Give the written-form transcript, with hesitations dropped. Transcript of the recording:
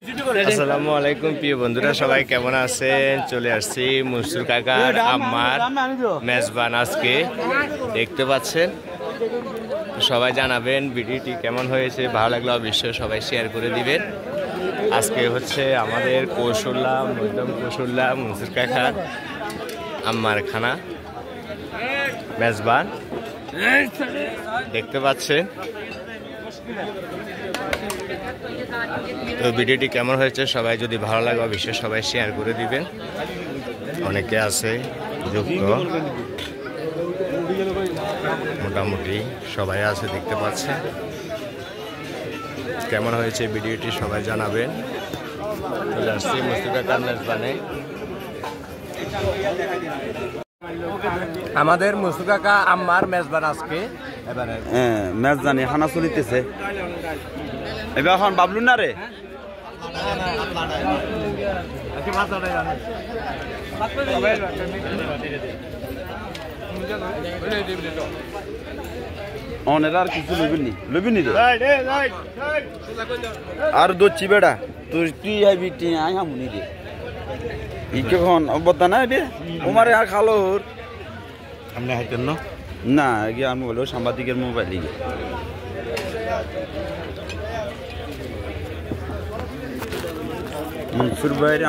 আসসালামু আলাইকুম প্রিয় বন্ধুরা, সবাই কেমন আছেন? চলে আসছি মনসুর কাকার আম্মার মেজবান। আজকে দেখতে পাচ্ছেন, সবাই জানাবেন ভিডিওটি কেমন হয়েছে। ভালো লাগলে অবশ্যই সবাই শেয়ার করে দিবেন। আজকে হচ্ছে আমাদের কৌশল্যা মধ্যম কৌশল্যা মনসুর কাকার আম্মার খানা মেজবান দেখতে পাচ্ছেন। তো ভিডিওটি কেমন হয়েছে সবাই যদি ভালো লাগে অবশ্যই সবাই শেয়ার করে দিবেন। অনেকে আছে যুক্ত, মোটামুটি সবাই আছে দেখতে পাচ্ছেন। কেমন হয়েছে ভিডিওটি সবাই জানাবেন। চলে আসছি মনসুর কাকার মেজবানে। আমাদের মনসুর কাকা আম্মার মেজবান আজকে এবারে মেজবানি খানা চলিতেছে। এবার এখন বাবলু না রে অনেক আর কিছু লবিনি রে আর দোচ্ছি বেড়া তুই আইবি আই হামুনি রে ইখন অবদান আইবে ওমারে আর খালো আপনি হাইতেন না গিয়ে আমি বলবো সাংবাদিকের মোবাইলে মনসুর ভাইয়ের